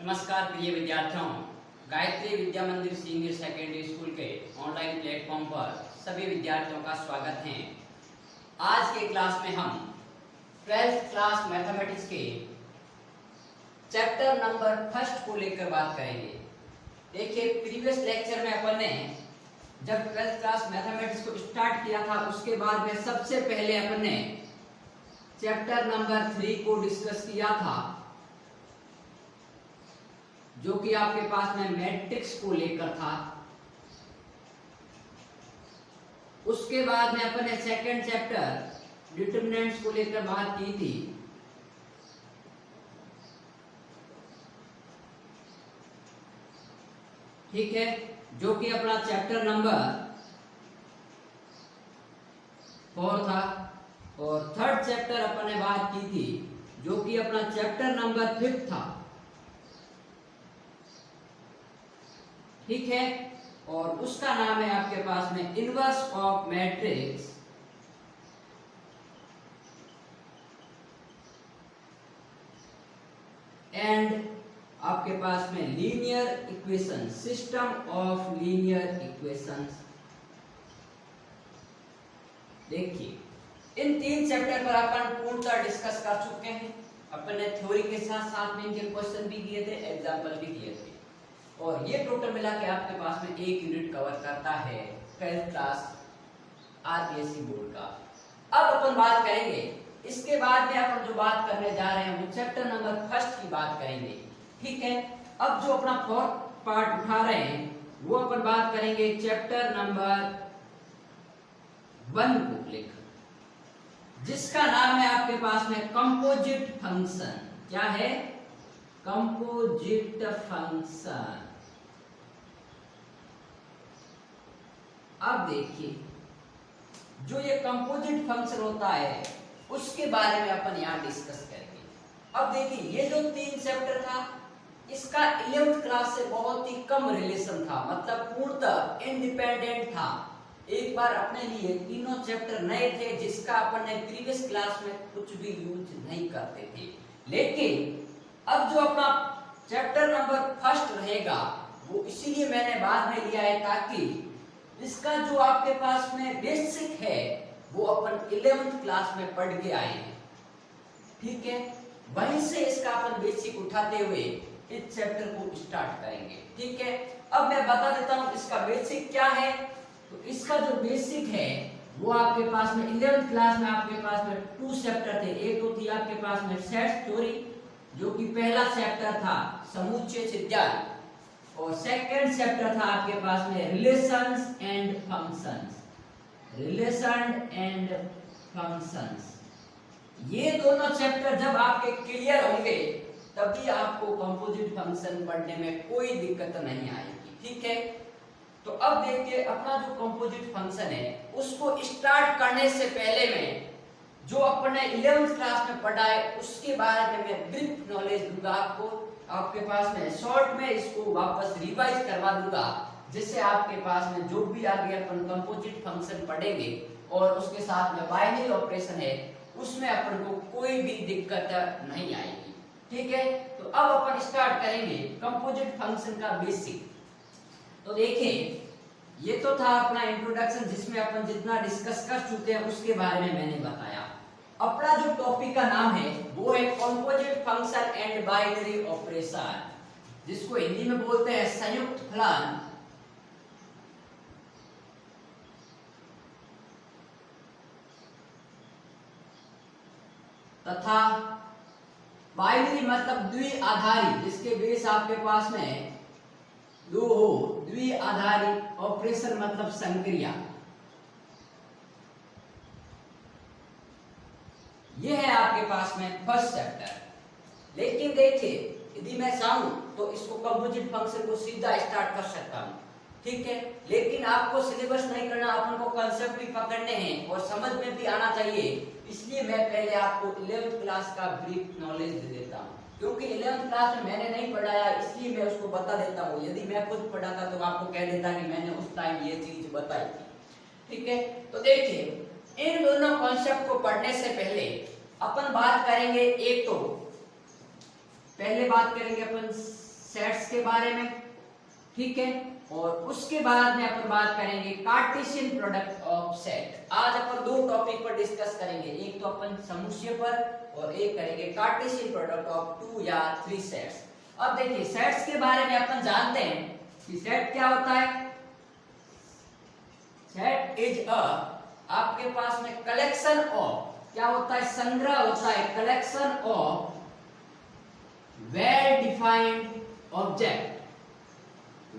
नमस्कार प्रिय विद्यार्थियों, गायत्री विद्या मंदिर सीनियर सेकेंडरी स्कूल के ऑनलाइन प्लेटफॉर्म पर सभी विद्यार्थियों का स्वागत है। आज के क्लास में हम 12th क्लास मैथमेटिक्स के चैप्टर नंबर फर्स्ट को लेकर बात करेंगे। देखिए, प्रीवियस लेक्चर में अपन ने जब 12th क्लास मैथमेटिक्स को स्टार्ट किया था, उसके बाद में सबसे पहले अपन ने चैप्टर नंबर 3 को डिस्कस किया था, जो कि आपके पास में मैट्रिक्स को लेकर था। उसके बाद में अपन ने सेकंड चैप्टर डिटरमिनेंट्स को लेकर बात की थी। ठीक है, जो कि अपना चैप्टर नंबर 4 था। और थर्ड चैप्टर अपन ने बात की थी, जो कि अपना चैप्टर नंबर 5 था। ठीक है, और उसका नाम है आपके पास में इनवर्स ऑफ मैट्रिक्स एंड आपके पास में linear equation, system of linear equations. देखिए, इन 3 चैप्टर पर अपन पूर्णतः डिस्कस कर चुके हैं। अपन ने थ्योरी के साथ साथ में इनके क्वेश्चन भी किए थे, एग्जांपल भी किए थे, और ये टोटल मिला के आपके पास में 1 यूनिट कवर करता है 12th क्लास आरपीएससी बोर्ड का। अब अपन बात करेंगे, इसके बाद में अपन जो बात करने जा रहे हैं वो चैप्टर नंबर 1 की बात करेंगे। ठीक है, अब जो अपना 4th पार्ट उठा रहे हैं वो अपन बात करेंगे चैप्टर नंबर 1 को लेकर, जिसका नाम है आपके पास में कंपोजिट फंक्शन। क्या है? Composite function. अब देखिए, जो ये कंपोजिट फंक्शन होता है उसके बारे में अपन यहाँ डिस्कस करेंगे। अब देखिए, ये जो 3 चैप्टर था, इसका 11th क्लास से बहुत ही कम रिलेशन था, मतलब पूर्णतः इंडिपेंडेंट था। एक बार अपने लिए तीनों चैप्टर नए थे, जिसका अपन ने प्रीवियस क्लास में कुछ भी यूज नहीं करते थे। लेकिन अब जो अपना चैप्टर नंबर 1 रहेगा वो इसीलिए मैंने बाद में लिया है, ताकि इसका जो आपके पास में बेसिक है वो अपन 11th क्लास में पढ़ के आए हैं। ठीक है, वहीं से इसका अपन बेसिक उठाते हुए इस चैप्टर को स्टार्ट करेंगे। ठीक है, अब मैं बता देता हूं इसका बेसिक क्या है। तो इसका जो बेसिक है वो आपके पास में 11th क्लास में आपके पास में 2 चैप्टर थे। एक तो थी आपके पास में सेट थ्योरी, जो कि पहला चैप्टर था समुच्चय सिद्धांत, और सेकंड चैप्टर था आपके पास में relations and functions. Relation and functions, ये दोनों चैप्टर जब आपके क्लियर होंगे तभी आपको कंपोजिट फंक्शन पढ़ने में कोई दिक्कत नहीं आएगी। ठीक है, तो अब देखिए, अपना जो कंपोजिट फंक्शन है उसको स्टार्ट करने से पहले में जो अपने 11th क्लास में पढ़ा है उसके बारे में मैं ब्रीफ नॉलेज दूंगा आपको। आपके पास में शॉर्ट में इसको वापस रिवाइज करवा दूंगा, जिससे आपके पास में जो भी आगे अपन कंपोजिट फंक्शन पढ़ेंगे और उसके साथ में बाइनरी ऑपरेशन है, उसमें अपन को कोई भी दिक्कत नहीं आएगी। ठीक है, तो अब अपन स्टार्ट करेंगे कंपोजिट फंक्शन का बेसिक। तो देखिए, ये तो था अपना इंट्रोडक्शन, जिसमें अपन जितना डिस्कस कर चुके हैं उसके बारे में मैंने बताया। अपना जो टॉपिक का नाम है वो है composite function and binary operation, जिसको हिंदी में बोलते हैं संयुक्त फलन तथा बाइनरी मतलब द्विआधारी, जिसके बेस आपके पास में 2 हो, द्विआधारी ऑपरेशन मतलब संक्रिया। ये है आपके पास में फर्स्ट चैप्टर। लेकिन देखिए, यदि मैं चाहूं तो इसको कंपोजिट फंक्शन को सीधा स्टार्ट कर सकता हूं। ठीक है, लेकिन आपको सिलेबस नहीं करना, अपन को कांसेप्ट भी पकड़ने हैं और समझ में भी आना चाहिए। इसलिए मैं पहले आपको 11th क्लास का ब्रीफ नॉलेज दे देता हूं, क्योंकि 11th क्लास में मैंने नहीं पढ़ाया, इसलिए मैं उसको बता देता हूं। यदि मैं खुद पढ़ाता तो आपको कह देता कि मैंने उस टाइम ये चीज बताई थी। ठीक है, तो देखिए, इन दोनों कॉन्सेप्ट को पढ़ने से पहले अपन बात करेंगे, एक तो पहले बात करेंगे अपन सेट्स के बारे में, ठीक है। और उसके बाद में अपन बात करेंगे कार्टेशियन प्रोडक्ट ऑफ सेट। आज अपन दो टॉपिक पर डिस्कस करेंगे, एक तो अपन समुच्चय पर और एक करेंगे कार्टेशियन प्रोडक्ट ऑफ 2 या 3 सेट्स। अब देखिए सेट्स के बारे में अपन जानते हैं कि सेट क्या होता है। सेट इज अ, आपके पास में कलेक्शन ऑफ, क्या होता है, संग्रह होता है, collection of well defined object,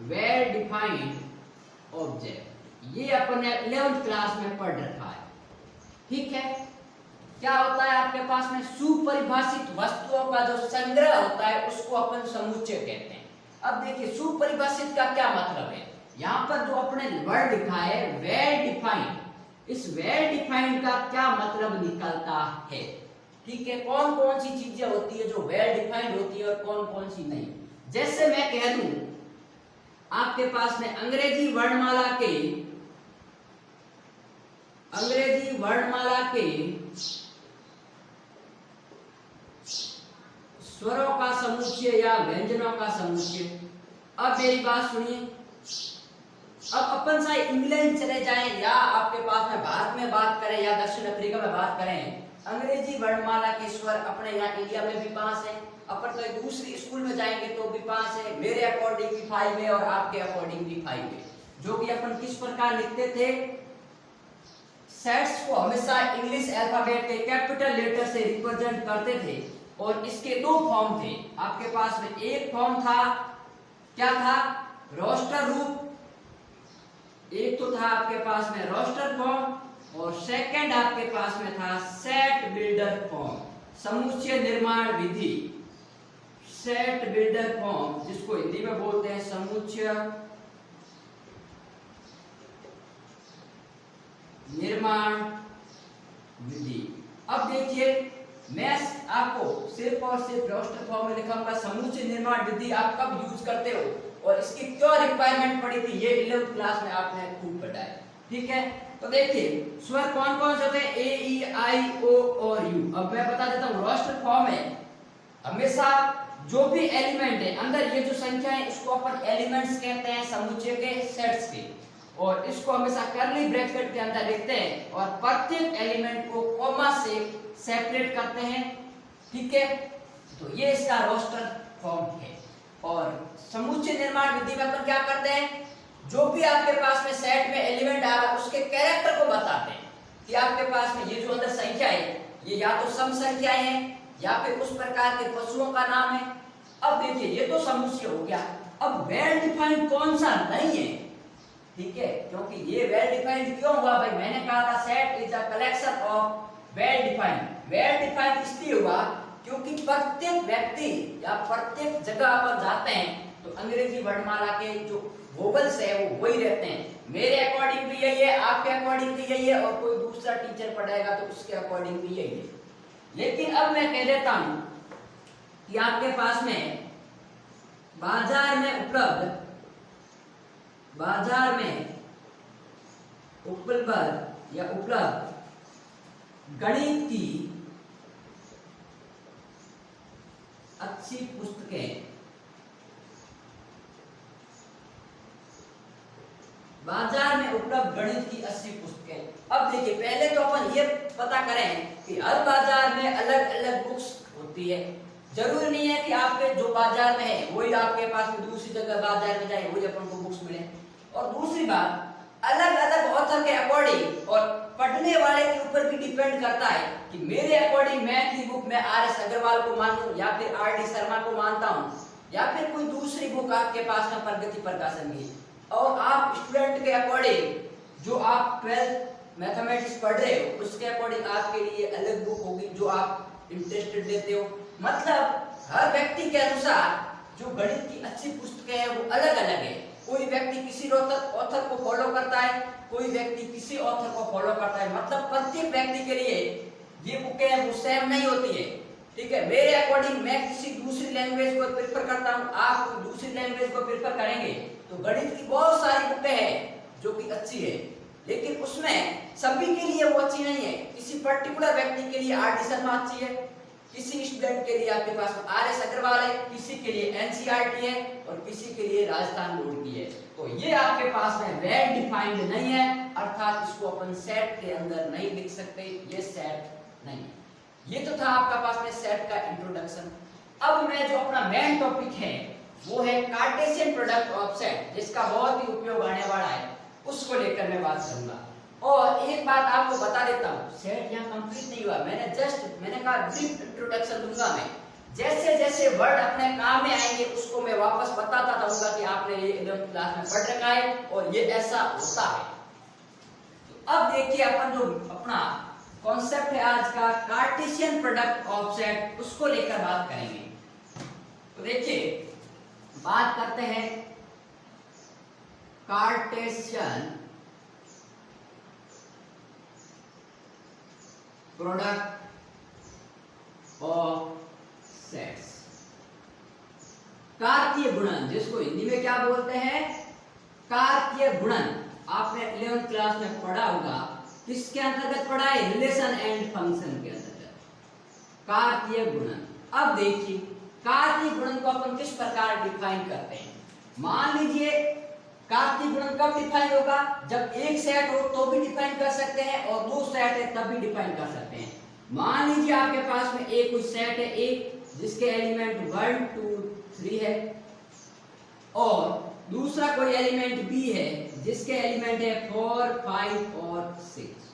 well defined object. ये अपन ने 11th क्लास में पढ़ रखा है, ठीक है। क्या होता है आपके पास में, सुपरिभाषित वस्तुओं का जो संग्रह होता है उसको अपन समुच्चय कहते हैं। अब देखिए सुपरिभाषित का क्या मतलब है, यहाँ पर जो अपने वर्ड लिखा है वेल डिफाइंड, इस वेल डिफाइंड का क्या मतलब निकलता है, ठीक है। कौन कौन सी चीजें होती है जो वेल डिफाइंड होती है और कौन कौन सी नहीं। जैसे मैं कह दूं आपके पास में अंग्रेजी वर्णमाला के स्वरों का समुच्चय या व्यंजनों का समुच्चय। अब मेरी बात सुनिए, अब अपन चाहे इंग्लैंड चले जाएं या आपके पास में भारत में बात करें या दक्षिण अफ्रीका में बात करें, अंग्रेजी वर्णमाला के स्वर अपने यहाँ इंडिया में भी 5 है। अपन कोई दूसरी स्कूल में जाएंगे तो भी 5 है, मेरे अकॉर्डिंग भी 5 है और आपके अकॉर्डिंग भी 5 है। जो कि अपन किस प्रकार लिखते थे, सेट्स को हमेशा इंग्लिश अल्फाबेट के कैपिटल लेटर से रिप्रेजेंट करते थे। और इसके 2 फॉर्म थे आपके पास में। एक फॉर्म था, क्या था, रोस्टर रूप, एक तो था आपके पास में रोस्टर फॉर्म और सेकंड आपके पास में था सेट बिल्डर फॉर्म, समुच्चय निर्माण विधि। सेट बिल्डर फॉर्म जिसको हिंदी में बोलते हैं समुच्चय निर्माण विधि। अब देखिए मैं आपको सिर्फ और सिर्फ रोस्टर फॉर्म में लिखाऊंगा समुच्चय निर्माण विधि आप कब यूज करते हो और इसकी क्यों रिक्वायरमेंट पड़ी थी, ये 11th क्लास में आपने खूब पढ़ा है, ठीक है। तो देखिए स्वर कौन कौन से होते हैं, ए ई आई ओ और यू। अब मैं बता देता हूँ रोस्टर फॉर्म में हमेशा जो भी एलिमेंट है अंदर, ये जो संख्या है इसको अपन एलिमेंट्स कहते हैं समुच्चय के, सेट्स के, और इसको हमेशा कर्ली ब्रैकेट के अंदर लिखते हैं और प्रत्येक एलिमेंट को कॉमा से सेपरेट करते हैं, ठीक है। तो ये इसका रोस्टर फॉर्म है। और समुच्चय निर्माण विधि में अपन क्या करते हैं, जो भी आपके पास में सेट में एलिमेंट आ रहा है उसके कैरेक्टर को बताते हैं कि आपके पास में ये जो अंदर संख्या है ये या तो सम संख्याएं हैं या फिर उस प्रकार के पशुओं का नाम है। अब देखिए ये तो समुच्चय हो गया। अब वेल डिफाइंड कौन सा नहीं है, ठीक है, क्योंकि ये वेल डिफाइंड क्यों हुआ भाई, मैंने कहा था set is a collection of well defined. Well defined इसलिए हुआ क्योंकि प्रत्येक व्यक्ति या प्रत्येक जगह अपन जाते हैं तो अंग्रेजी वर्णमाला के जो वोवेल्स है वो वही रहते हैं। मेरे अकॉर्डिंग भी यही है, आपके अकॉर्डिंग भी यही है और कोई दूसरा टीचर पढ़ाएगा तो उसके अकॉर्डिंग भी यही है। लेकिन अब मैं कह देता हूं कि आपके पास में बाजार में उपलब्ध गणित की अच्छी पुस्तकें, बाजार में उपलब्ध गणित की 80 पुस्तकें। अब देखिए पहले तो अपन ये पता करें कि हर बाजार में अलग अलग बुक्स होती है। जरूरी नहीं है कि आपके जो बाजार में है वही आपके पास में दूसरी जगह बाजार में जाए वही अपन को बुक्स मिले। और दूसरी बात अलग अलग ऑथर के अकॉर्डिंग और पढ़ने वाले के ऊपर भी डिपेंड करता है कि मेरे अकॉर्डिंग मैथ की बुक में आर एस अग्रवाल को मानूं या फिर आर डी शर्मा को मानता हूं या फिर कोई दूसरी बुक आपके पास में प्रगति प्रकाशन की। और आप स्टूडेंट के अकॉर्डिंग जो आप 12th मैथमेटिक्स पढ़ रहे हो उसके अकॉर्डिंग आपके लिए अलग बुक होगी जो आप इंटरेस्टेड लेते हो। मतलब हर व्यक्ति के अनुसार जो गणित की अच्छी पुस्तकें हैं वो अलग अलग है। कोई व्यक्ति किसी ऑथर को फॉलो करता है, कोई व्यक्ति किसी ऑथर को फॉलो करता है। मतलब प्रत्येक व्यक्ति के लिए ये बुकें वो सेम नहीं होती है, ठीक है। मेरे अकॉर्डिंग मैं किसी दूसरी लैंग्वेज को प्रेफर करता हूँ, आप कोई दूसरी लैंग्वेज को प्रेफर करेंगे तो गणित की बहुत सारी बुकें हैं जो कि अच्छी है, लेकिन उसमें सभी के लिए वो अच्छी नहीं है। किसी पर्टिकुलर व्यक्ति के लिए आर डी शर्मा अच्छी है, किसी स्टूडेंट के लिए आपके पास RS अग्रवाल है, किसी के लिए NCERT है और किसी के लिए राजस्थान बोर्ड की है। तो ये आपके पास में वेल डिफाइंड नहीं है, अर्थात इसको अपन सेट के अंदर नहीं लिख सकते, ये सेट नहीं है। ये तो था आपका पास में सेट का इंट्रोडक्शन। अब मैं जो अपना मेन टॉपिक है वो है कार्टेशियन प्रोडक्ट ऑफ सेट, जिसका बहुत ही उपयोग आने वाला है, उसको लेकर मैं बात करूंगा। और एक बात आपको बता देता हूँ, सेट यहाँ कंप्लीट नहीं हुआ, मैंने कहा ब्रीफ इंट्रोडक्शन दूंगा मैं। जैसे जैसे वर्ड अपने काम में आएंगे उसको मैं वापस बताता रहूंगा कि आपने ये 11th क्लास में पढ़ रखा है और ये ऐसा होता है। तो अब देखिए अपन जो अपना कॉन्सेप्ट है आज का कार्टेशियन प्रोडक्ट ऑफ सेट, उसको लेकर बात करेंगे। तो देखिए बात करते हैं कार्टेशियन प्रोडक्ट ऑफ सेट्स। कार्तीय गुणन, जिसको हिंदी में क्या बोलते हैं, कार्तीय गुणन। आपने 11th क्लास में पढ़ा होगा, किसके अंतर्गत पढ़ा है, रिलेशन एंड फंक्शन के अंतर्गत कार्तीय गुणन। अब देखिए कार्तीय गुणन को अपन किस प्रकार डिफाइन करते हैं। मान लीजिए कार्तीय गुणन कब डिफाइन होगा, जब एक सेट हो तो भी डिफाइन कर सकते हैं और दो सेट है तब भी डिफाइन कर सकते हैं। मान लीजिए आपके पास में एक कोई सेट है ए, जिसके एलिमेंट 1 2 3 है, और दूसरा कोई एलिमेंट बी है जिसके एलिमेंट है 4 5 और 6।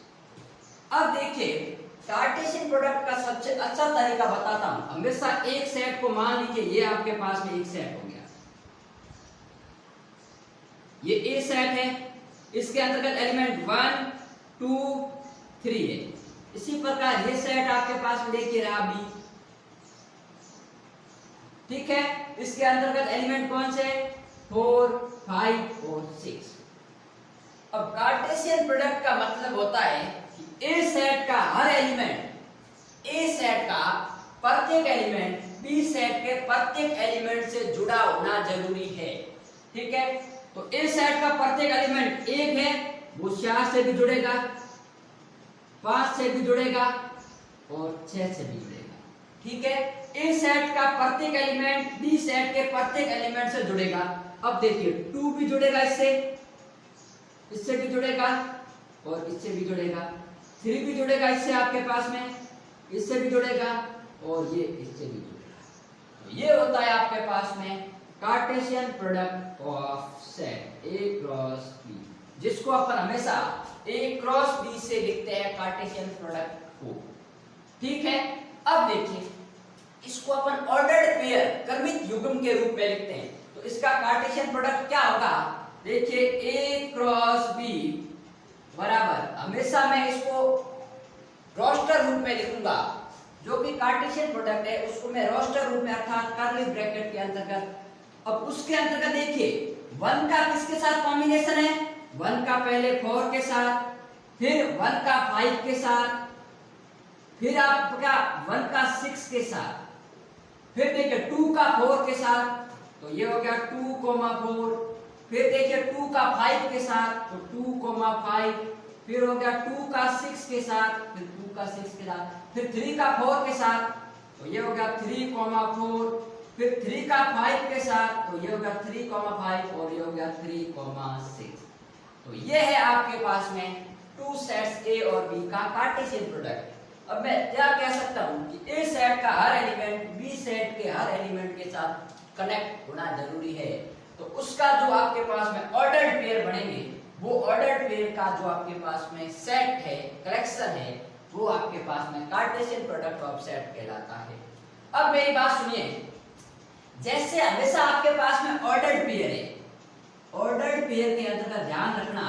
अब देखिए कार्टेशियन प्रोडक्ट का सबसे अच्छा तरीका बताता हूं। हमेशा एक सेट को मान लीजिए ये आपके पास में एक सेट हो गया, ये ए सेट है, इसके अंतर्गत एलिमेंट 1 2 3 है। इसी प्रकार ये सेट आपके पास देखिए रहा बी, ठीक है, इसके अंतर्गत एलिमेंट कौन से, 4 5 और 6। अब कार्टेशियन प्रोडक्ट का मतलब होता है कि ए सेट का हर एलिमेंट, ए सेट का प्रत्येक एलिमेंट बी सेट के प्रत्येक एलिमेंट से जुड़ा होना जरूरी है, ठीक है। तो ए सेट का प्रत्येक एलिमेंट 1 है, वो 4 से भी जुड़ेगा, 5 से भी जुड़ेगा और 6 से भी जुड़ेगा, ठीक है। ए सेट का प्रत्येक एलिमेंट बी सेट के प्रत्येक एलिमेंट से जुड़ेगा। अब देखिए 2 भी जुड़ेगा, इससे भी जुड़ेगा और इससे भी जुड़ेगा, 3 भी जुड़ेगा इससे आपके पास में, इससे भी जुड़ेगा और ये इससे भी जुड़ेगा। तो ये होता है आपके पास में Cartesian product of set A cross B, जिसको अपन हमेशा ए क्रॉस बी से लिखते हैं कार्टेशियन प्रोडक्ट को, ठीक है। अब देखिए इसको अपन ऑर्डर्ड पेयर क्रमित युग्म के रूप में लिखते हैं। तो इसका कार्टेशियन प्रोडक्ट क्या होगा, देखिए ए क्रॉस बी बराबर, हमेशा मैं इसको रोस्टर रूप में लिखूंगा, जो कि कार्टेशियन प्रोडक्ट है उसको मैं रोस्टर रूप में अर्थात कर्ली ब्रैकेट के अंतर्गत। अब उसके अंतर्गत देखिए 1 का किसके साथ कॉम्बिनेशन है, 1 का पहले 4 के साथ, फिर 1 का 5 के साथ, फिर आपका 1 का 6 के साथ, फिर देखिए 2 का 4 के साथ, तो ये हो गया 2, 4, फिर देखिए 2 का 5 के साथ, तो 2, 5, फिर हो गया 2 का 6 के साथ, फिर 2 का 6 के साथ, फिर 3 का 4 के साथ, तो ये हो गया 3, 4, फिर 3 का 5 के साथ, तो ये हो गया 3, 5 और ये हो गया 3, 6। तो ये है आपके पास में 2 सेट्स ए और बी का कार्टेशियन प्रोडक्ट। अब मैं क्या कह सकता हूं कि ए सेट का हर एलिमेंट बी सेट के हर एलिमेंट के साथ कनेक्ट होना जरूरी है। तो उसका जो आपके पास में ऑर्डर्ड पेयर बनेंगे, वो ऑर्डर्ड पेयर का जो आपके पास में सेट है, कलेक्शन है, वो आपके पास में कार्टेशियन प्रोडक्ट ऑफ सेट कहलाता है। अब मेरी बात सुनिए, जैसे हमेशा आपके पास में ऑर्डर्ड पेयर है, ऑर्डर्ड पेयर के अंतर्गत ध्यान रखना,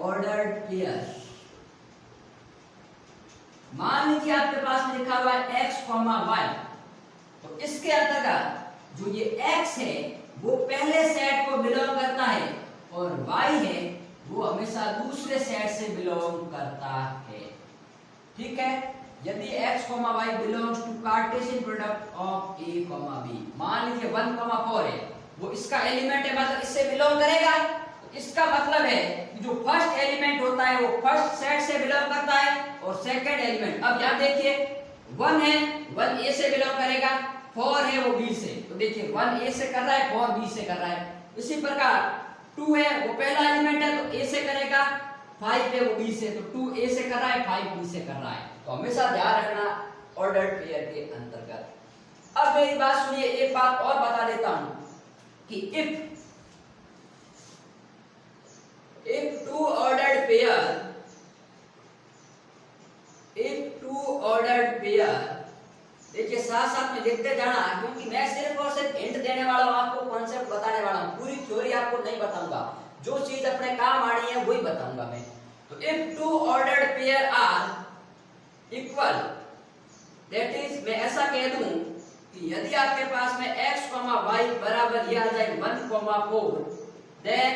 ऑर्डर्ड पेयर मान लीजिए आपके पास में लिखा हुआ है x, y, तो इसके अंतर्गत जो ये x है वो पहले सेट को बिलोंग करता है और y है वो हमेशा दूसरे सेट से बिलोंग करता है, ठीक है। यदि x, y belongs to Cartesian product of a, b, मान लीजिए 1, 4 है, वो इसका एलिमेंट है, मतलब इससे बिलोंग करेगा। तो इसका मतलब है कि जो फर्स्ट एलिमेंट होता है वो फर्स्ट सेट से बिलोंग करता है और सेकंड एलिमेंट, अब यहां देखिए 1 है, 1 ए से बिलोंग करेगा, 4 है वो बी से, तो देखिए 1 ए से कर रहा है, 4 बी से कर रहा है। इसी प्रकार 2 है वो पहला एलिमेंट है तो ए से करेगा, 5 है वो बी से, तो 2 ए से कर रहा है, 5 बी से कर रहा है। तो हमेशा ध्यान रखना ऑर्डर्ड पेयर के अंतर्गत। अब मेरी बात सुनिए, एक बात और बता देता हूं कि इफ टू ऑर्डर्ड पेयर, देखिए साथ साथ में देखते जाना, क्योंकि मैं सिर्फ और सिर्फ हिंट देने वाला हूं, आपको कॉन्सेप्ट बताने वाला हूं, पूरी थ्योरी आपको नहीं बताऊंगा, जो चीज अपने काम आनी है वही बताऊंगा मैं। तो if two ordered pair are equal, that is मैं ऐसा कह दूं कि यदि आपके पास में x, y बराबर यह आ जाए 1, 4, देन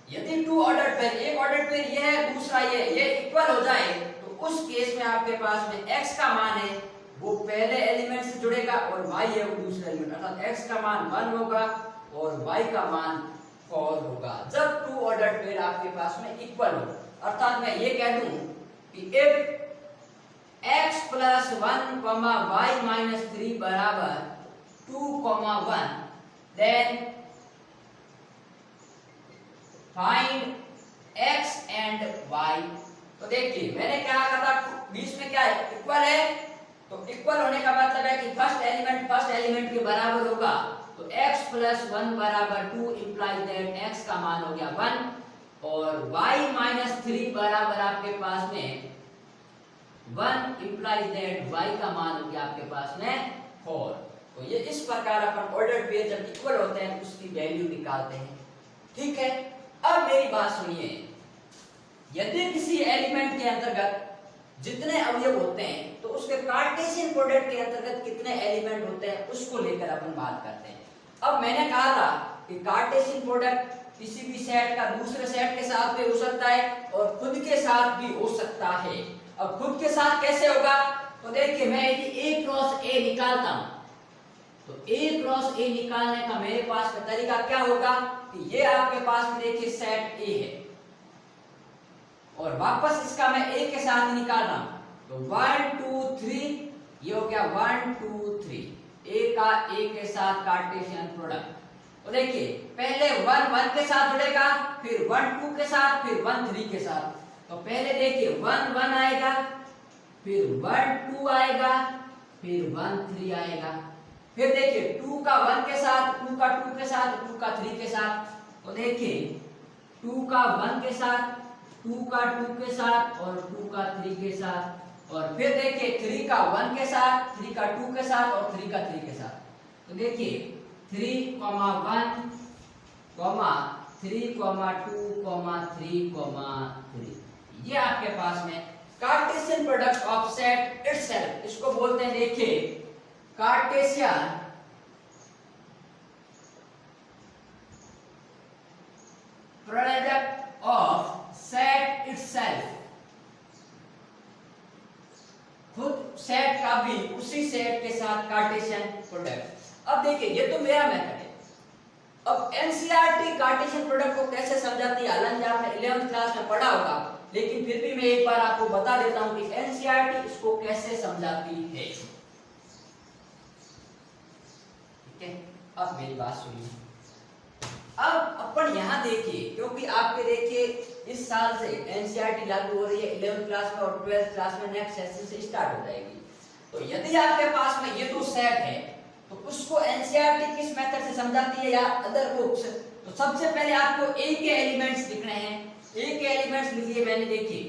यदि टू ऑर्डर्ड पेयर, एक ऑर्डर्ड पेयर ये है, दूसरा ये इक्वल हो जाए, तो उस केस में आपके पास में x का मान है वो पहले एलिमेंट से जुड़ेगा और y है वो दूसरे एलिमेंट, अर्थात x का मान 1 होगा और y का मान 4 होगा जब टू ऑर्डर्ड पेयर आपके पास में इक्वल हो। अर्थात मैं ये कह दूं कि if x plus 1, y minus 3 बराबर 2, 1, then find x and y। तो देखिए मैंने क्या कहा था, बीच में क्या है, इक्वल है, तो इक्वल होने का मतलब है कि फर्स्ट एलिमेंट के बराबर होगा, तो x plus 1 बराबर 2 implies that x का मान हो गया 1 और y minus 3 बराबर आपके पास में 1 implies that y का मान हो गया आपके पास में 4। तो ये इस प्रकार अपन ऑर्डर्ड पेयर जब इक्वल होते हैं उसकी वैल्यू निकालते हैं। ठीक है, अब मेरी बात सुनिए, यदि किसी एलिमेंट के अंतर्गत जितने अवयव होते हैं तो उसके कार्टेशियन प्रोडक्ट के अंतर्गत कितने एलिमेंट होते हैं उसको लेकर अपन बात करते हैं। अब मैंने कहा था कि कार्टेशियन प्रोडक्ट किसी भी सेट का दूसरे सेट के साथ भी हो सकता है और खुद के साथ भी हो सकता है। अब खुद के साथ कैसे होगा, तो देखिए मैं यदि A क्रॉस A निकालता हूं तो A क्रॉस A निकालने का मेरे पास का तरीका क्या होगा कि ये आपके पास में देखिए सेट A है और वापस इसका मैं A के साथ निकाल रहा हूं, तो 1 2 3 ये हो गया 1 2 3 A का A के साथ कार्टेशियन प्रोडक्ट। तो देखिए पहले 1 1 के साथ जुड़ेगा, फिर 1 2 के साथ, फिर 1 3 के साथ। तो पहले देखिए 1 1 आएगा, फिर 1 2 आएगा, फिर 1 3 आएगा, फिर देखिए 2 का 1 के साथ, 2 का 2 के साथ, 2 का 3 के साथ। तो देखिए 2 का 1 के साथ, 2 का 2 के साथ और 2 का 3 के साथ, और फिर देखिए 3 का 1 के साथ, 3 का 2 के साथ और 3 का 3 के साथ। तो देखिए 3, 1, 3, 2, 3, ये आपके पास में Cartesian product of set itself, इसको बोलते हैं देखिए Cartesian product of set itself, खुद सेट का भी उसी सेट के साथ कार्टेशियन प्रोडक्ट। अब देखिए ये तो मेरा मेथड है। अब एनसीईआरटी कार्टेशियन प्रोडक्ट को कैसे समझाती है, हालांकि आपने 11th क्लास में पढ़ा होगा, लेकिन फिर भी मैं एक बार आपको बता देता हूं कि एनसीईआरटी इसको कैसे समझाती है। ठीक है, अब मेरी बात सुनिए। अब अपन यहां देखिए, क्योंकि आपके देखिए इस साल से एनसीईआरटी लागू हो रही है 11th क्लास में और 12th क्लास में नेक्स्ट सेशन से स्टार्ट हो जाएगी। तो यदि आपके पास में ये दो सेट है तो उसको एनसीईआरटी किस मेथड से समझाती है या अदर बुक्स, तो सबसे पहले आपको ए के एलिमेंट्स लिखने हैं। ए के एलिमेंट्स लिखिए, मैंने देखिए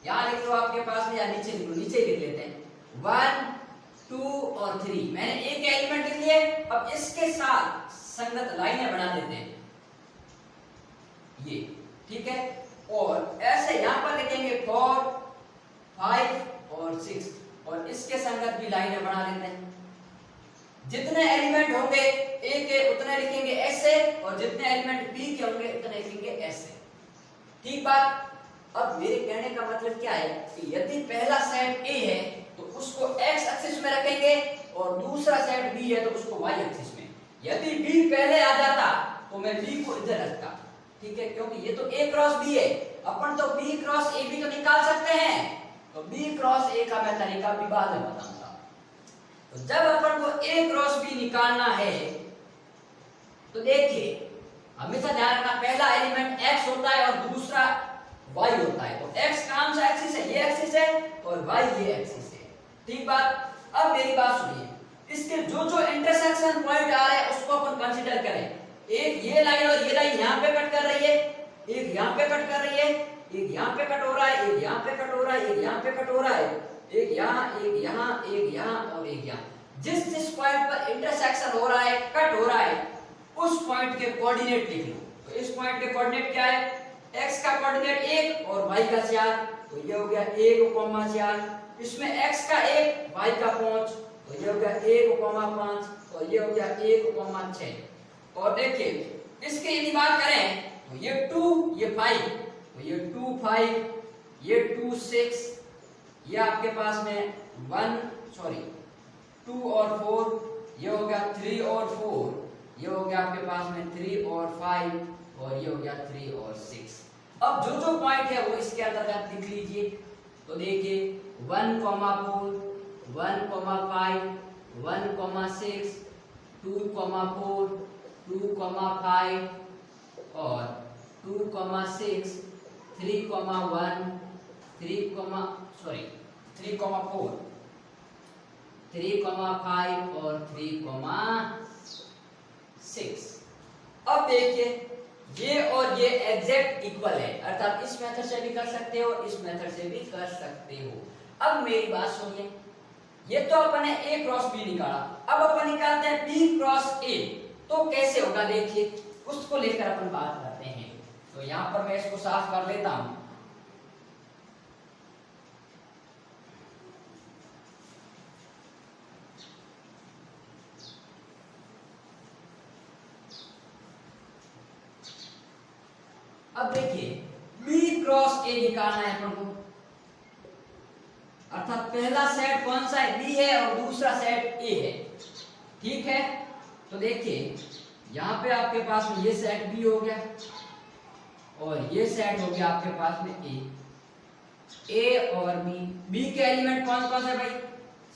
यहां लिख लो आपके पास में, या नीचे लिख लो, नीचे लिख लेते हैं 1 2 और 3। मैंने ए के एलिमेंट लिख लिए। अब इसके साथ संगत लाइनें बना देते हैं ये, ठीक है, और ऐसे यहां पर लिखेंगे 4 5 और 6 और इसके संगत भी लाइनें बना देते हैं। जितने एलिमेंट होंगे ए के उतने लिखेंगे ऐसे और जितने एलिमेंट बी के होंगे उतने लिखेंगे ऐसे। ठीक बात। अब मेरे कहने का मतलब क्या है कि यदि पहला सेट ए है तो उसको एक्स एक्सिस में रखेंगे और दूसरा सेट बी है तो उसको वाई एक्सिस में। यदि बी पहले आ जाता तो मैं बी को इधर रखता, ठीक है, क्योंकि ये तो ए क्रॉस बी है, अपन तो बी क्रॉस ए भी तो निकाल सकते हैं। तो बी क्रॉस ए का मैं तरीका भी बाद में बताऊंगा। तो जब अपन को ए क्रॉस बी निकालना है तो देखिए हमेशा ध्यान रखना, पहला एलिमेंट x होता है और दूसरा y होता है। तो x कौन सा एक्सिस है, ये एक्सिस है, और y ये एक्सिस है। ठीक बात। अब मेरी बात सुनिए, इसके जो जो इंटरसेक्शन पॉइंट आ रहे हैं उसको अपन कंसीडर करें। एक ये लाइन और ये लाइन यहाँ पे कट कर रही है, एक यहाँ पे कट कर रही है, एक यहाँ पे कट हो रहा है, एक यहाँ पे कट हो रहा है, एक यहाँ पे कट हो रहा है, एक यहाँ, एक यहाँ, एक यहाँ और एक यहाँ। जिस जिस पॉइंट पर इंटरसेक्शन हो रहा है, कट हो रहा है, उस पॉइंट के कोऑर्डिनेट लिख लो। तो इस पॉइंट के कोऑर्डिनेट क्या है, x का कोऑर्डिनेट 1 और y का 4, तो ये हो गया 1,4। इसमें x का 1, y का 5, तो ये हो गया 1,5 और ये हो गया 1,6। और देखिए इसके यदि बात करें तो ये 2, ये 5, तो ये 2 5, ये 2 6, ये आपके पास में 2 और 4, ये हो गया 3 और 4, ये हो गया आपके पास में 3 और 5 और ये हो गया 3 और 6। अब जो जो पॉइंट है वो इसके अंतर्गत लिख लीजिए। तो देखिए 1,4, 1,5, 1,6, 2,4, 2,5 और 2,6, 3,1, 3,4, 3,5 और 3,6। अब देखिए ये और ये एग्जैक्ट इक्वल है, अर्थात इस मेथड से भी कर सकते हो, इस मेथड से भी कर सकते हो। अब मेरी बात सुनिए, ये तो अपन ने a क्रॉस b निकाला, अब अपन निकालते हैं b क्रॉस a। तो कैसे होगा देखिए, उसको लेकर अपन बात करते हैं। तो यहां पर मैं इसको साफ कर लेता हूं। अब देखिए b क्रॉस a निकालना है अपन को, अर्थात पहला सेट कौन सा है, b है और दूसरा सेट a है। ठीक है, तो देखिए यहाँ पे आपके पास में ये सेट b हो गया और ये सेट हो गया आपके पास में a और b के एलिमेंट कौन कौन से भाई,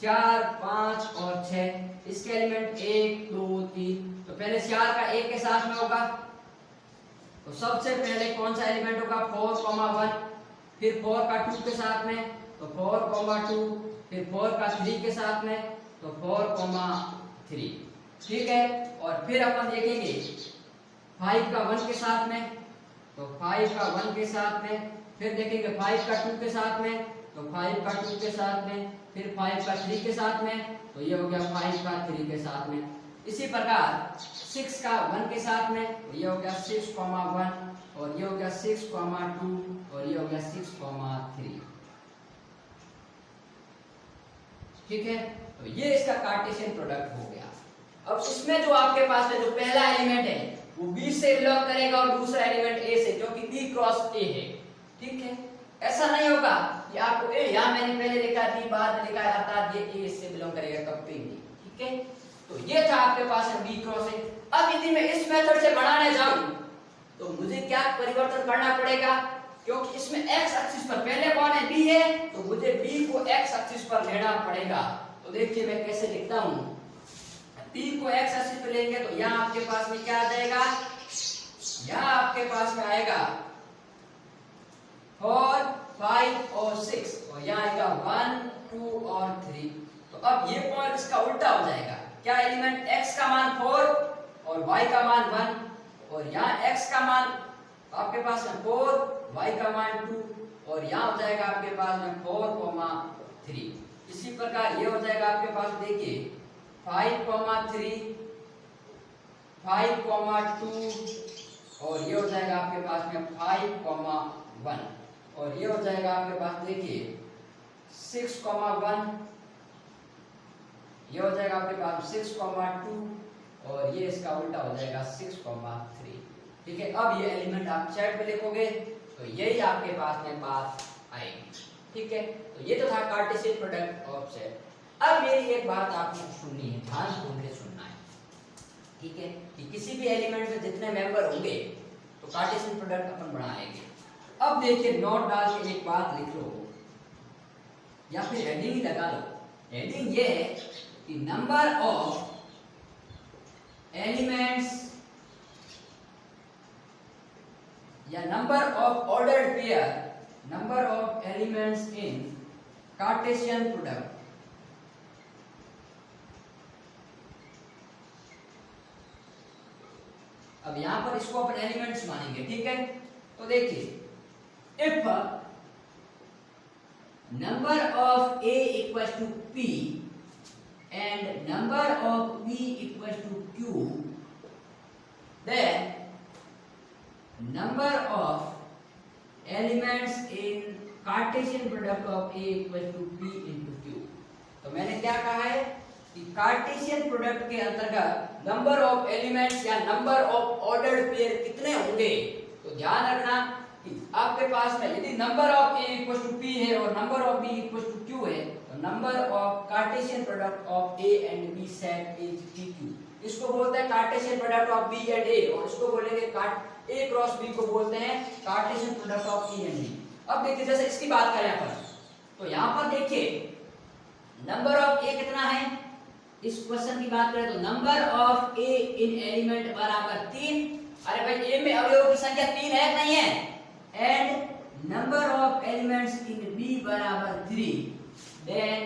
4 5 और 6। इसके एलिमेंट 1 2 3। तो पहले 4 का 1 के साथ में होगा, तो सबसे पहले कौन सा एलिमेंट होगा 4,1, फिर 4 का 2 के साथ में तो 4,2, फिर 4 का 3 के साथ में तो 4,3। ठीक है, और फिर अपन देखेंगे 5 का 1 के साथ में तो 5 का 1 के साथ में, फिर देखेंगे 5 का 2 के साथ में तो 5 का 2 के साथ में, फिर 5 का 3 के साथ में, तो ये हो गया 5 का 3 के साथ में। इसी प्रकार 6 का 1 के साथ में तो ये हो गया 6,1 और ये हो गया 6,2 और ये हो गया 6,3। ठीक है, तो ये इसका कार्टेशियन प्रोडक्ट हो गया। अब इसमें जो आपके पास में जो पहला एलिमेंट है वो B से बिलोंग करेगा और दूसरा एलिमेंट A से, जो कि B क्रॉस A है। ठीक है, ऐसा नहीं होगा कि आपको A यहाँ मैंने पहले लिखा B बाद में लिखा है, अर्थात ये A से बिलोंग करेगा, कभी नहीं। ठीक है, तो ये था आपके पास में B क्रॉस A। अब यदि मैं इस मेथड से बनाने जाऊं तो मुझे क्या परिवर्तन करना पड़ेगा, क्योंकि इसमें x एक्सिस पर पहले कौन है, B है, तो मुझे B को x एक्सिस पर लेना पड़ेगा। तो देखिए मैं कैसे लिखता हूं, B को x एक्सिस पर लेंगे तो यहाँ आपके पास में क्या आ जाएगा, यहाँ आपके पास में आएगा 4 5 और 6 और यहाँ आएगा 1 2 और 3। तो अब ये पॉइंट इसका उल्टा हो जाएगा, क्या एलिमेंट x का मान 4 और y का मान 1 और यहाँ x का मान आपके पास में 4 y का मान 2 और यहाँ हो जाएगा आपके पास में 4,3। इसी प्रकार ये हो जाएगा आपके पास, देखिए 5,3 5,2 और ये हो जाएगा आपके पास में 5,1 और ये हो जाएगा आपके पास देखिए 6,1, ये हो जाएगा आपके पास 6,2 और ये इसका उल्टा हो जाएगा 6,3। ठीक है, अब ये एलिमेंट आप सेट में लिखोगे तो यही आपके पास में बात आएगी। ठीक है, तो ये तो था कार्टेशियन प्रोडक्ट ऑफ सेट। अब मेरी एक बात आपको सुननी है, ध्यान से सुनना है। ठीक है, कि किसी भी एलिमेंट में जितने मेंबर होंगे तो कार्टेशियन प्रोडक्ट अपन बनाएंगे। अब देखिए नोट डाल के एक बात लिख लो, या फिर हेडिंग ही लगा लो। हेडिंग ये है कि नंबर ऑफ एलिमेंट्स या number of ordered pair, number of elements in Cartesian product. अब यहां पर इसको अपन एलिमेंट्स मानेंगे, ठीक है। तो देखिए, if number of A equals to P and number of B equals to Q, then number of elements in Cartesian product of A equals to P into Q। तो मैंने क्या कहा है कि कार्टेशियन प्रोडक्ट के अंतर्गत नंबर ऑफ एलिमेंट्स या number of ordered pair कितने होंगे। तो ध्यान रखना आपके पास में यदि number of A equal to P है और number of B equal to Q है, तो number of Cartesian product of A and B set is PQ। इसको बोलते हैं Cartesian product of B and A, और इसको बोलेंगे A क्रॉस B को बोलते हैं Cartesian product of E and B। अब देखिए, जैसे इसकी बात करें अपन, तो यहाँ पर देखिए नंबर ऑफ A कितना है। इस क्वेश्चन की बात करें तो number of A in element बराबर 3। अरे भाई, A में अवयवों की संख्या 3 है नहीं है। And number of elements in B बराबर 3, then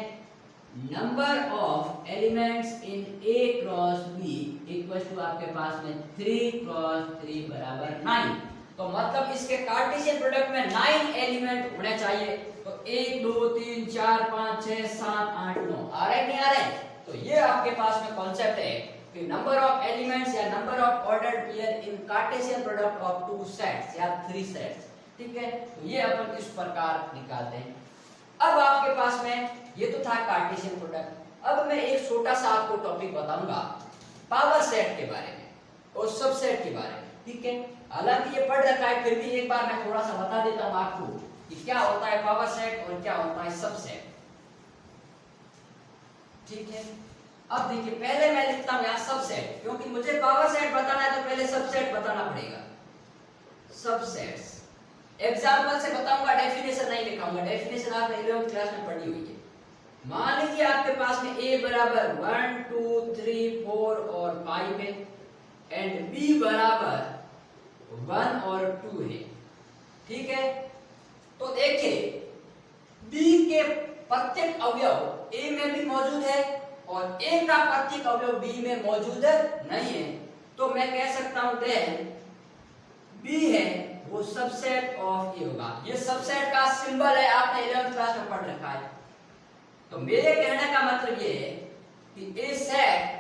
number of elements in A cross B equals to आपके पास में 3 cross 3 बराबर 9। तो मतलब इसके कार्टेशियन प्रोडक्ट में 9 एलिमेंट होने चाहिए। तो 1 2 3 4 5 6 7 8 9 आ रहे नहीं आ रहे। तो ये आपके पास में कॉन्सेप्ट है कि नंबर ऑफ एलिमेंट्स या number of ordered pair in Cartesian product of 2 sets या 3 सेट्स, ठीक है। तो ये अपन इस प्रकार निकालते हैं। अब आपके पास में ये तो था कार्टेशियन प्रोडक्ट। अब मैं एक छोटा सा आपको टॉपिक बताऊंगा पावर सेट के बारे में और सबसेट के बारे में, ठीक है। हालांकि ये पढ़ रखा है, फिर भी एक बार मैं थोड़ा सा बता देता हूं आपको कि क्या होता है पावर सेट और क्या होता है सबसेट, ठीक है। अब देखिए, पहले मैं लिखता हूं यहां सबसेट, क्योंकि मुझे पावर सेट बताना है तो पहले सबसेट बताना पड़ेगा। सबसेट्स एग्जाम्पल से बताऊंगा, डेफिनेशन नहीं लिखाऊंगा। डेफिनेशन आपने 11th क्लास में पढ़ी हुई है। मान लीजिए आपके पास में A बराबर 1 2 3 4 और 5 है एंड B बराबर 1 और 2 है, ठीक है। तो देखिए, B के प्रत्येक अवयव A में भी मौजूद है और A का प्रत्येक अवयव B में मौजूद नहीं है। तो मैं कह सकता हूं देन B है वो सबसेट ऑफ ए होगा। ये सबसेट का सिंबल है, आपने 11th क्लास में पढ़ रखा है। तो मेरे कहने का मतलब ये है कि A set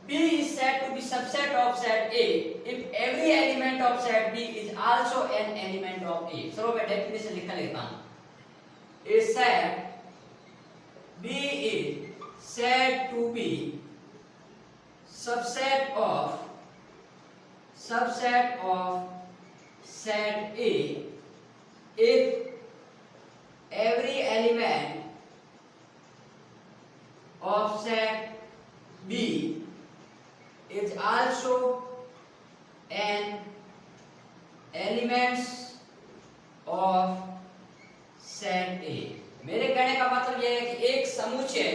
B is said to be subset of set A if every element of set B is also an element of A। चलो मैं डेफिनेशन लिख लेता हूं। A set B is said to be subset of set A if every element of set B is also an elements of set A। मेरे कहने का मतलब यह है कि एक समुच्चय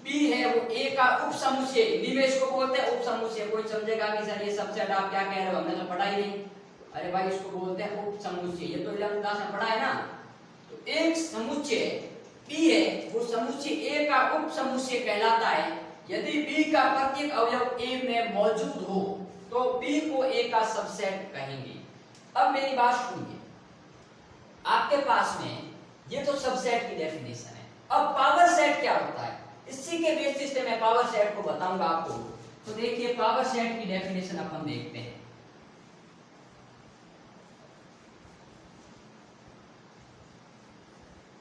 B है वो A का उप समुच्चय, B में इसको बोलते हैं उप समुच्चय। कोई समझेगा कि सर ये सबसेट आप क्या कह रहे हो, हमने तो पढ़ा ही नहीं। अरे भाई, इसको बोलते हैं उप समुच्चय, ये तो 11th क्लास में पढ़ा है ना। तो एक समुच्चय B है वो समुच्चय A का उप समुच्चय कहलाता है यदि B का प्रत्येक अवयव A में मौजूद हो तो B को A का सबसेट कहेंगे। अब मेरी बात सुनिए, आपके पास में ये तो सबसेट की डेफिनेशन है। अब पावर सेट क्या होता है, इसी के बेसिस पे मैं पावर सेट को बताऊंगा आपको। तो देखिए, पावर सेट की डेफिनेशन अपन देखते हैं।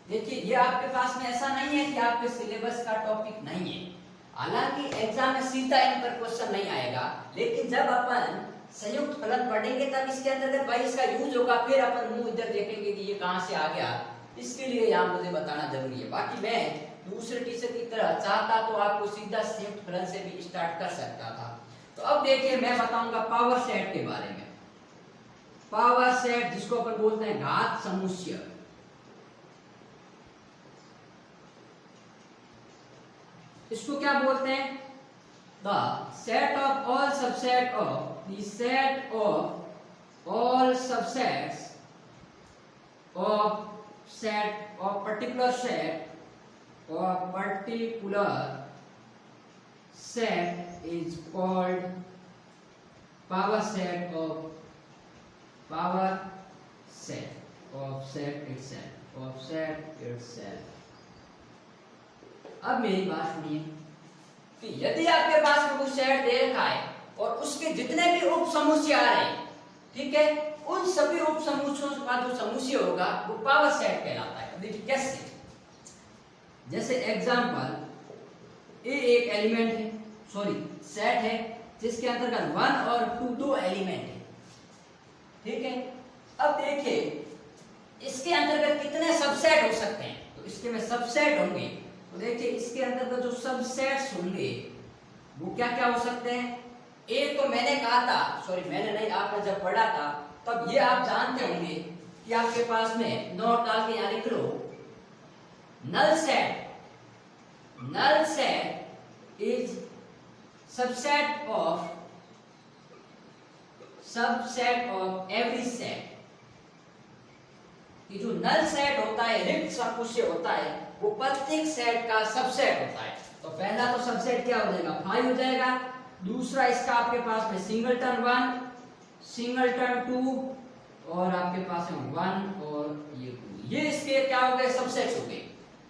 देखिए, ये आपके पास में ऐसा नहीं है कि आपके सिलेबस का टॉपिक नहीं है। हालांकि एग्जाम में सीधा इन पर क्वेश्चन नहीं आएगा, लेकिन जब अपन संयुक्त फलन पढ़ेंगे तब इसके अंतर्गत भाई इसका यूज होगा। फिर अपन मुंह इधर देखेंगे कि ये कहां से आ गया, इसके लिए यहाँ मुझे बताना जरूरी है। बाकी मैं दूसरे टीचर की तरह चाहता तो आपको सीधा संयुक्त फलन से भी स्टार्ट कर सकता था। तो अब देखिए, मैं बताऊंगा पावर सेट के बारे में। पावर सेट जिसको अपन बोलते हैं घात समुच्चय, इसको क्या बोलते हैं? The set of all subset of the set of all subsets of set of particular set और particular set is called power set of set itself. अब मेरी बात सुनिए कि यदि आपके पास में कुछ सेट दे रखा है और उसके जितने भी उप समुच्चय आ रहे हैं, ठीक है, उन सभी उप समुच्चयों का जो समुच्चय होगा वो पावर सेट कहलाता है. देखिए कैसे, जैसे एग्जांपल ए एक एलिमेंट है, सॉरी सेट है जिसके अंतर्गत 1 और 2 दो एलिमेंट है, ठीक है. अब देखिए इसके अंतर्गत कितने सबसेट हो सकते हैं, तो इसके में सबसेट होंगे. तो देखिए इसके अंतर्गत जो सबसेट्स होंगे वो क्या क्या हो सकते हैं. एक तो मैंने कहा था, सॉरी मैंने नहीं, आपने जब पढ़ा था तब ये आप जानते होंगे कि आपके पास में नोट डाल के यहाँ लिख लो, null set is subset of every set. कि जो नल सेट होता है, रिक्त समुच्चय होता है, वो प्रत्येक सेट का सबसेट होता है. तो पहला तो सबसेट क्या हो जाएगा, 5 हो जाएगा. दूसरा इसका आपके पास में सिंगलटन 1, सिंगलटन 2 और आपके पास में 1 और ये 2. ये इसके क्या हो गए, सबसेट्स हो गए.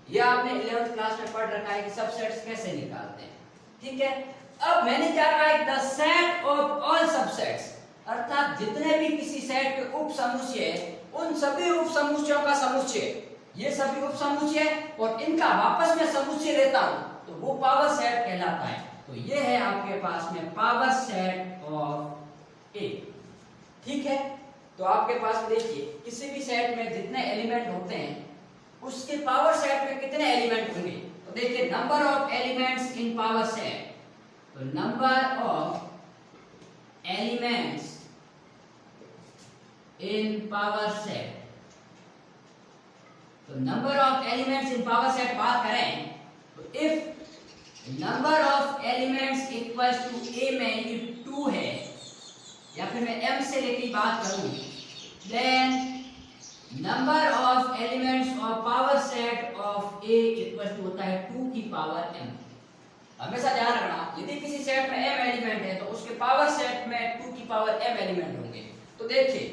ये आपने 11th क्लास में पढ़ रखा है कि सबसेट्स कैसे निकालते हैं, ठीक है. अब मैंने क्या कहा, the set of all subsets, अर्थात जितने भी किसी सेट के उप समुच्चय है उन सभी उप समुच्चयों का समुच्चय, ये सभी उप समुच्चय और इनका वापस में समुच्चय लेता हूं तो वो पावर सेट कहलाता है. तो ये है आपके पास में पावर सेट ऑफ ए, ठीक है. तो आपके पास देखिए किसी भी सेट में जितने एलिमेंट होते हैं उसके पावर सेट में कितने एलिमेंट होंगे. तो देखिए number of elements in power set, तो number of elements in power set, तो number of elements in power set बात करें तो if number of elements equals to A में ये 2 है या फिर मैं m से लेके बात करूं, then number of elements of power set of a equals to होता है 2 की पावर m. हमेशा ध्यान रखना, यदि किसी सेट में m एलिमेंट है तो उसके पावर सेट में 2 की पावर m एलिमेंट होंगे. तो देखिए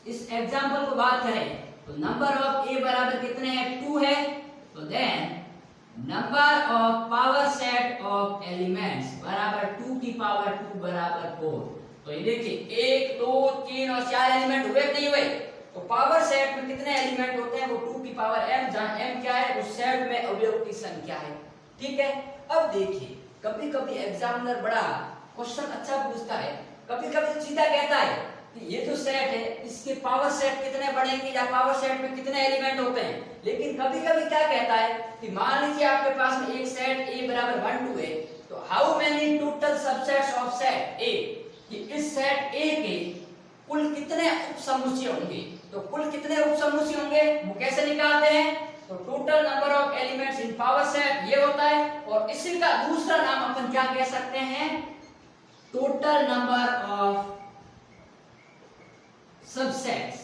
इस एग्जांपल को बात करें तो नंबर ऑफ a बराबर कितने हैं, 2 है. तो then number of power set of elements बराबर 2 की पावर 2 बराबर 4. तो ये देखिए 1 2 3 और 4 एलिमेंट हुए नहीं हुए. तो पावर सेट में कितने एलिमेंट होते हैं, वो 2 की पावर m, जहां m क्या है, उस सेट में अवयव की संख्या है, ठीक है. अब देखिए कभी कभी एग्जामिनर बड़ा क्वेश्चन अच्छा पूछता है, कभी कभी सीधा कहता है कि ये जो सेट है इसके पावर सेट कितने बनेंगे या पावर सेट में कितने एलिमेंट होते हैं. लेकिन कभी कभी क्या कहता है कि मान लीजिए आपके पास में एक सेट A बराबर 1 2 है, तो how many total subsets of set A, कि इस सेट A के कुल कितने उप समुच्चय होंगे. तो कुल कितने उप समुच्चय होंगे वो कैसे निकालते हैं, तो total number of elements in power set ये होता है. और इसी का दूसरा नाम अपन क्या कह सकते हैं, total number of subsets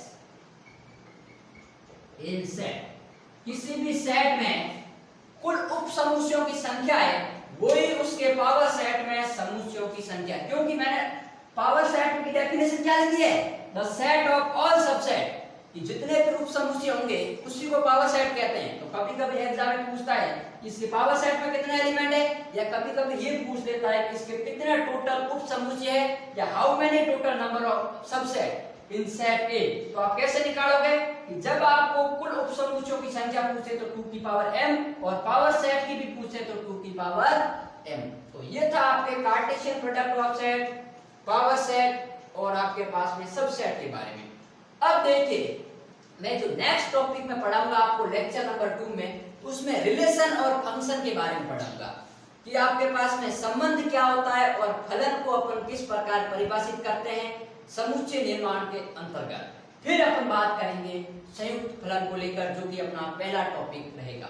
in set. किसी भी सेट में कुल उप समुच्चयों की संख्या है वही उसके पावर सेट में समुच्चयों की संख्या. क्योंकि मैंने पावर सेट की डेफिनेशन क्या लिखी है, the set of all subset, कि जितने भी उप समुच्चय होंगे उसी को पावर सेट कहते हैं. तो कभी कभी एग्जाम में पूछता है कि इसके पावर सेट में कितने एलिमेंट है, या कभी कभी ये पूछ लेता है कि इसके कितने टोटल उप समुच्चय है, या how many total number of subset in set A. तो आप कैसे निकालोगे कि जब आपको कुल उप समुच्चयों की संख्या पूछे तो 2 की पावर m और पावर सेट की भी पूछे तो 2 की पावर m. तो ये था आपके Cartesian product of set, power set और आपके पास में सबसेट के बारे में. अब देखिए मैं जो नेक्स्ट टॉपिक में पढ़ाऊंगा आपको लेक्चर नंबर 2 में, उसमें रिलेशन और फंक्शन के बारे में पढ़ाऊंगा कि आपके पास में संबंध क्या होता है और फलन को अपन किस प्रकार परिभाषित करते हैं समुच्चय निर्माण के अंतर्गत. फिर अपन बात करेंगे संयुक्त फलन को लेकर, जो कि अपना पहला टॉपिक रहेगा.